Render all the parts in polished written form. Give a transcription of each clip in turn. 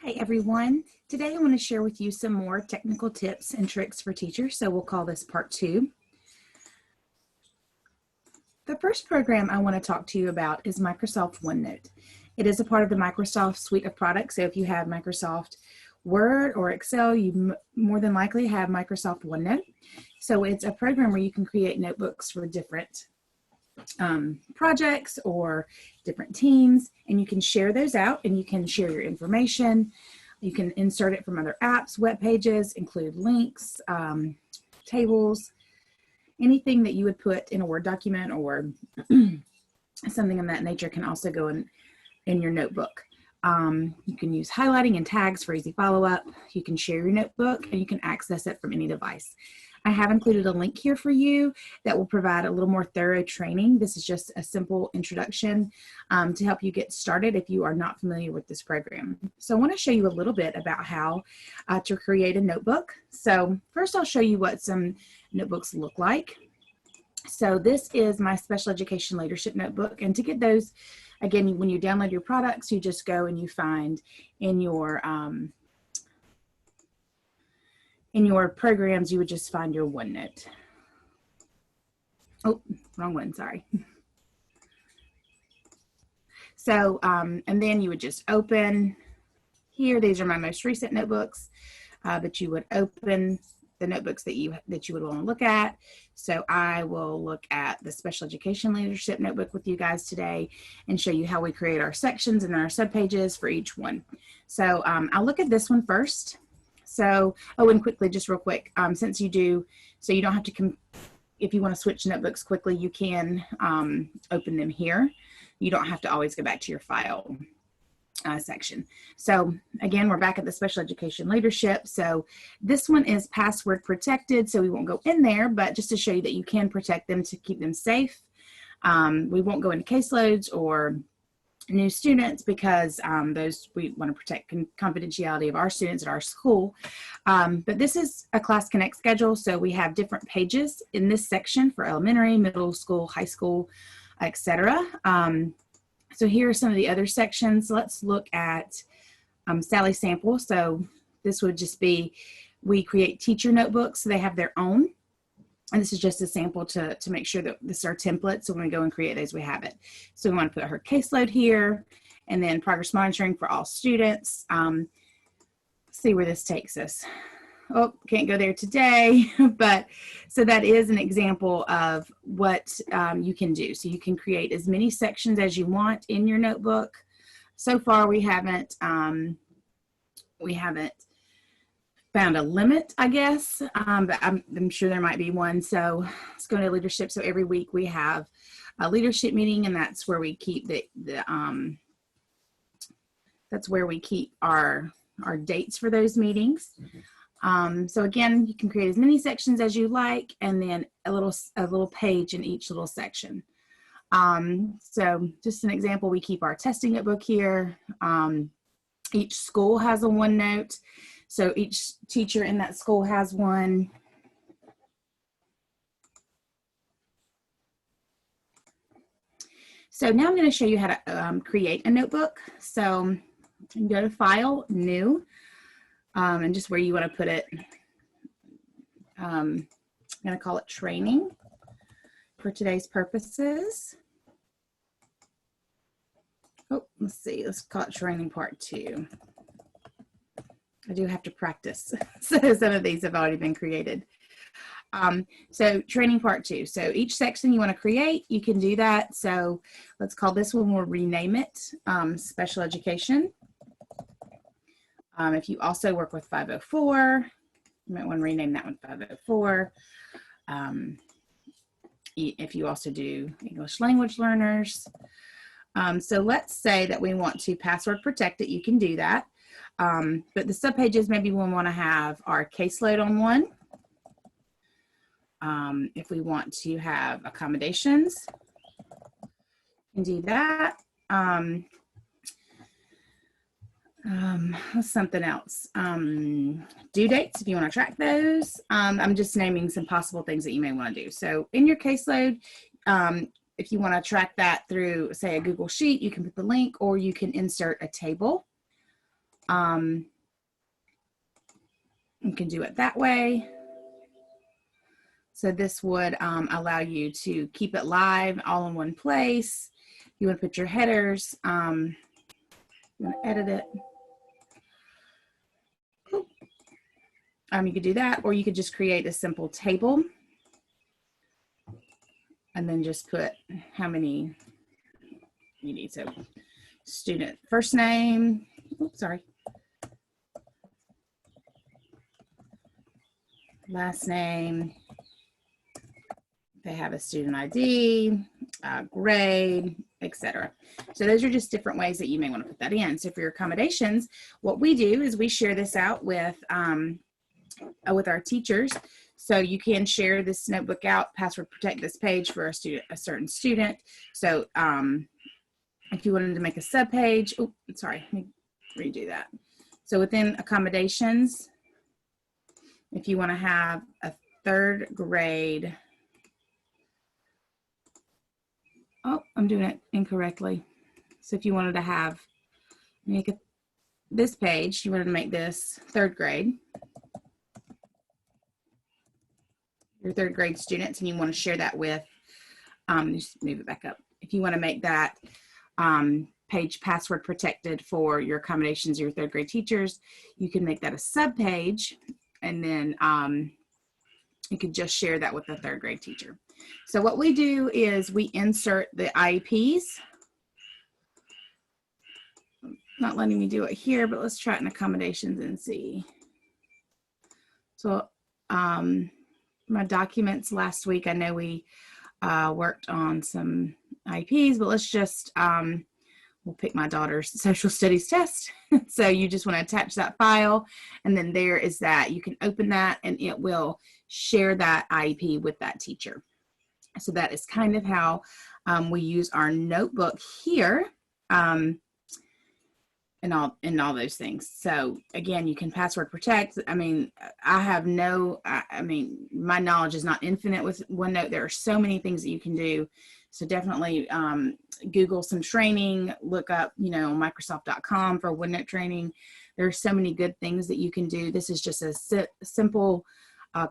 Hi everyone. Today I want to share with you some more technical tips and tricks for teachers, so we'll call this part 2. The first program I want to talk to you about is Microsoft OneNote. It is a part of the Microsoft suite of products, so if you have Microsoft Word or Excel, you more than likely have Microsoft OneNote. So it's a program where you can create notebooks for different projects or different teams, and you can share those out and you can share your information. You can insert it from other apps, web pages, include links, tables, anything that you would put in a Word document or something of that nature can also go in your notebook. You can use highlighting and tags for easy follow-up. You can share your notebook and you can access it from any device. I have included a link here for you that will provide a little more thorough training. This is just a simple introduction to help you get started if you are not familiar with this program. So I want to show you a little bit about how to create a notebook. So first I'll show you what some notebooks look like. So this is my special education leadership notebook, and to get those, again, when you download your products, you just go and you find in your programs, you would just find your OneNote. Oh, wrong one, sorry. So, and then you would just open here. These are my most recent notebooks, but you would open the notebooks that you would want to look at. So I will look at the special education leadership notebook with you guys today and show you how we create our sections and our subpages for each one. So I'll look at this one first. So, oh, and quickly, just real quick, since you do, so you don't have to, if you want to switch notebooks quickly, you can open them here. You don't have to always go back to your file section. So again, we're back at the special education leadership. So this one is password protected, so we won't go in there, but just to show you that you can protect them to keep them safe. We won't go into caseloads or new students because those we want to protect confidentiality of our students at our school. But this is a Class Connect schedule, so we have different pages in this section for elementary, middle school, high school, etc. So here are some of the other sections. Let's look at Sally Sample. So this would just be, we create teacher notebooks, so they have their own. And this is just a sample to make sure that this is our template. So when we go and create those, we have it. So we want to put her caseload here, and then progress monitoring for all students. See where this takes us. Oh, can't go there today, but so that is an example of what you can do. So you can create as many sections as you want in your notebook. So far, we haven't found a limit, I guess, but I'm sure there might be one. So let's go into leadership. So every week we have a leadership meeting, and that's where we keep that's where we keep our dates for those meetings. So again, you can create as many sections as you like, and then a little page in each little section. So just an example, we keep our testing notebook here. Each school has a OneNote, so each teacher in that school has one. So now I'm going to show you how to create a notebook. So you can go to File, New, and just where you want to put it. I'm going to call it Training for today's purposes. Oh, let's see, let's call it Training Part 2. I do have to practice, so some of these have already been created. So Training Part 2. So each section you want to create, you can do that. So let's call this one, we'll rename it Special Education. If you also work with 504, you might want to rename that one 504. If you also do English language learners. So let's say that we want to password protect it, you can do that. But the subpages, maybe we want to have our caseload on one. If we want to have accommodations, you can do that. Something else. Due dates, if you want to track those. I'm just naming some possible things that you may want to do. So in your caseload, if you want to track that through, say, a Google Sheet, you can put the link, or you can insert a table. You can do it that way. So this would allow you to keep it live all in one place. You want to put your headers, you want to edit it. You could do that, or you could just create a simple table and then just put how many you need. So student first name, oops, sorry. Last name, they have a student ID, grade, etc. So those are just different ways that you may want to put that in. So for your accommodations, what we do is we share this out with our teachers. So you can share this notebook out, password protect this page for a certain student. So if you wanted to make a sub page, oh, sorry, let me redo that. So within accommodations, if you want to have a third grade, oh, I'm doing it incorrectly. So if you wanted to have, this page, you wanted to make this third grade, your third grade students, and you want to share that with, just move it back up. If you want to make that page password protected for your accommodations, your third grade teachers, you can make that a sub page, and then you could just share that with the third grade teacher. So what we do is we insert the IEPs. Not letting me do it here, but let's try it in accommodations and see. So my documents last week, I know we worked on some IEPs, but let's just, we'll pick my daughter's social studies test. So you just want to attach that file, and then there is that. You can open that and it will share that IEP with that teacher. So that is kind of how we use our notebook here, and all those things. So again, you can password protect. I mean, my knowledge is not infinite with OneNote. There are so many things that you can do. So definitely Google some training, look up, Microsoft.com for OneNote training. There are so many good things that you can do. This is just a simple,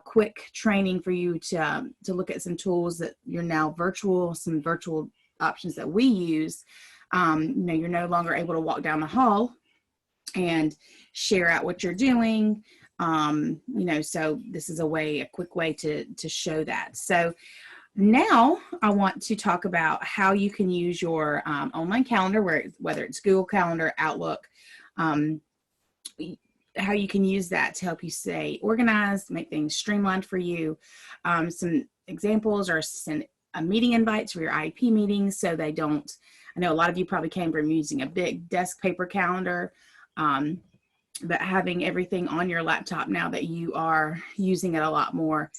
quick training for you to look at some tools that you're now virtual, some virtual options that we use. You're no longer able to walk down the hall and share out what you're doing. So this is a quick way to show that. So now I want to talk about how you can use your online calendar, whether it's Google Calendar, Outlook, how you can use that to help you stay organized, make things streamlined for you. Some examples are send a meeting invites for your IEP meetings so they don't, I know a lot of you probably came from using a big desk paper calendar, but having everything on your laptop now that you are using it a lot more,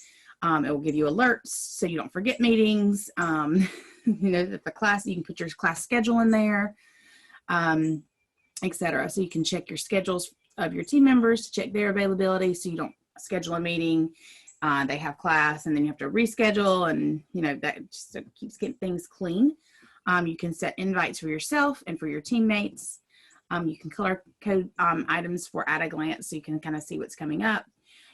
it will give you alerts so you don't forget meetings. If the class, you can put your class schedule in there, etc. So you can check your schedules of your team members to check their availability so you don't schedule a meeting. They have class and then you have to reschedule, and that just keeps getting things clean. You can set invites for yourself and for your teammates. You can color code items for at a glance so you can kind of see what's coming up.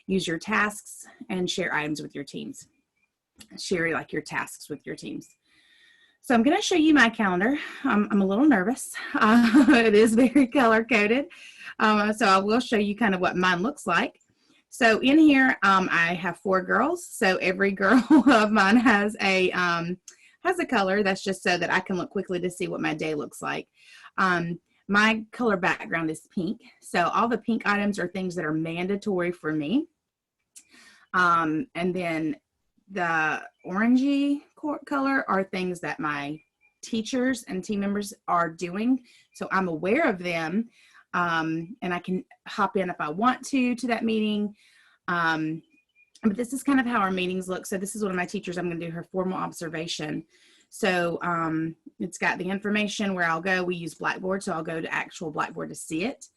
Use your tasks and share items with your teams. Share your tasks with your teams. So I'm going to show you my calendar. I'm a little nervous. It is very color coded. So I will show you kind of what mine looks like. So in here, I have 4 girls. So every girl of mine has a color. That's just so that I can look quickly to see what my day looks like. My color background is pink. So all the pink items are things that are mandatory for me. And then the orangey color are things that my teachers and team members are doing. So I'm aware of them, and I can hop in if I want to that meeting. But this is kind of how our meetings look. So this is one of my teachers. I'm going to do her formal observation. So it's got the information where I'll go. We use Blackboard, so I'll go to actual Blackboard to see it.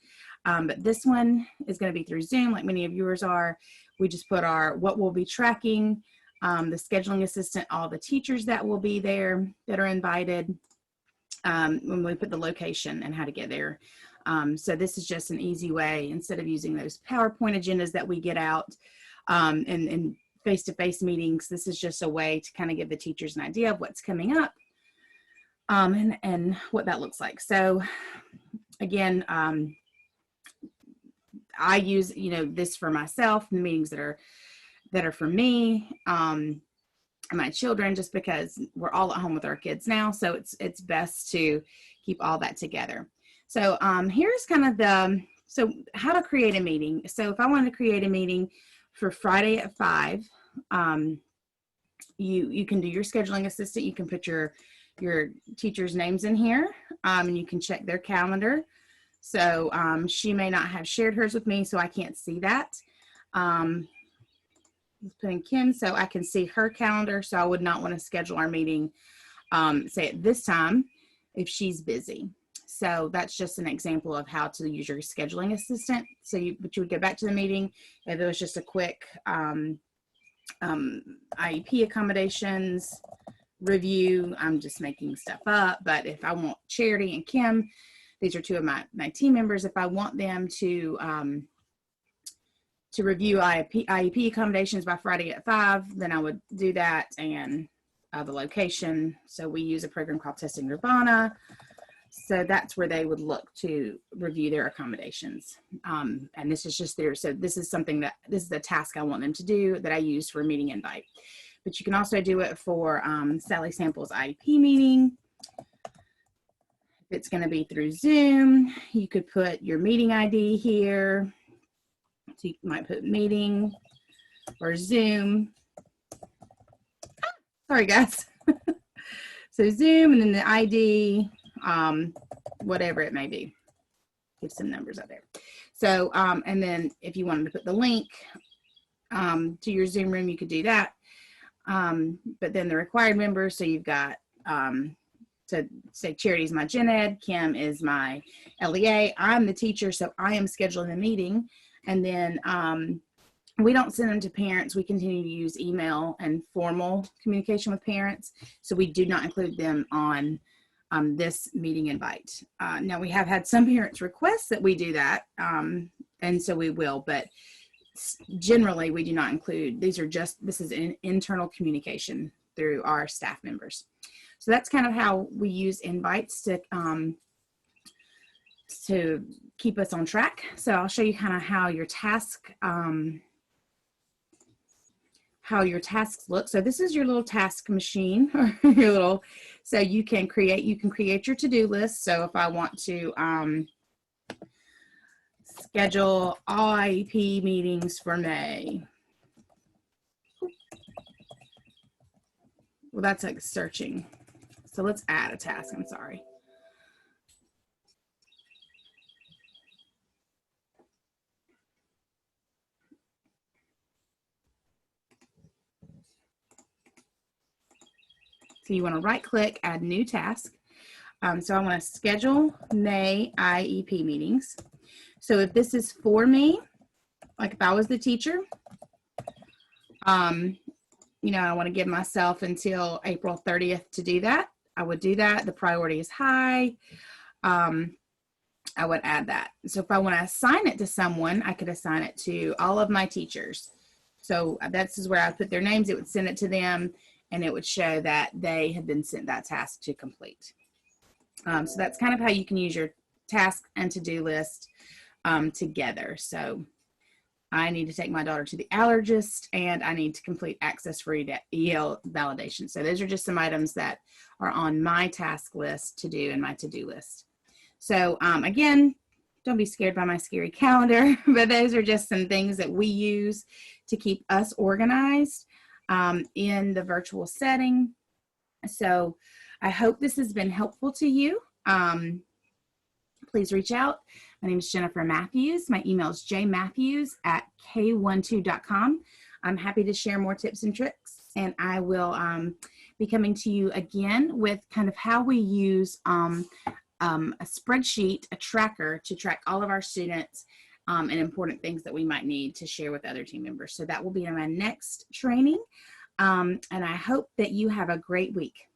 But this one is going to be through Zoom, like many of yours are. We just put what we'll be tracking, the scheduling assistant, all the teachers that will be there that are invited. when we put the location and how to get there. So this is just an easy way, instead of using those PowerPoint agendas that we get out and face-to-face meetings. This is just a way to kind of give the teachers an idea of what's coming up and what that looks like. So again, I use, this for myself, the meetings that are for me, and my children, just because we're all at home with our kids now. So it's best to keep all that together. So here's kind of so how to create a meeting. So if I wanted to create a meeting for Friday at 5, you can do your scheduling assistant. You can put your teachers' names in here, and you can check their calendar. So she may not have shared hers with me, so I can't see that. Let's put in Kim so I can see her calendar. So I would not want to schedule our meeting, say at this time, if she's busy. So that's just an example of how to use your scheduling assistant. So you would go back to the meeting. If it was just a quick IEP accommodations review, I'm just making stuff up. But if I want Charity and Kim, these are two of my team members, if I want them to review IEP accommodations by Friday at 5, then I would do that, and the location. So we use a program called Testing Nirvana. So that's where they would look to review their accommodations. And this is just so this is this is a task I want them to do that I use for a meeting invite. But you can also do it for Sally Sample's IEP meeting. If it's going to be through Zoom, you could put your meeting ID here. So you might put meeting or Zoom. Sorry, guys. So Zoom and then the ID, whatever it may be. Give some numbers out there. So, and then if you wanted to put the link to your Zoom room, you could do that. But then the required members, so you've got, so say Charity is my gen ed, Kim is my LEA, I'm the teacher, so I am scheduling the meeting. And then we don't send them to parents. We continue to use email and formal communication with parents. So we do not include them on this meeting invite. Now we have had some parents request that we do that. And so we will, but generally we do not include, this is an internal communication through our staff members. So that's kind of how we use invites to keep us on track. So I'll show you kind of how your tasks look. So this is your little task machine, or your little, so you can create your to-do list. So if I want to schedule all IEP meetings for May. Well, that's like searching. So let's add a task, I'm sorry. So you want to right click, add new task. So I want to schedule May IEP meetings. So if this is for me, like if I was the teacher, I want to give myself until April 30th to do that. I would do that. The priority is high. I would add that. So if I want to assign it to someone, I could assign it to all of my teachers. So this is where I put their names. It would send it to them, and it would show that they have been sent that task to complete. So that's kind of how you can use your task and to-do list together. So I need to take my daughter to the allergist, and I need to complete access for EL validation. So those are just some items that are on my task list to do in my to-do list. So again, don't be scared by my scary calendar, but those are just some things that we use to keep us organized in the virtual setting. So I hope this has been helpful to you. Please reach out. My name is Jennifer Matthews. My email is jmatthews@k12.com. I'm happy to share more tips and tricks, and I will be coming to you again with kind of how we use a spreadsheet, a tracker to track all of our students and important things that we might need to share with other team members. So that will be in my next training, and I hope that you have a great week.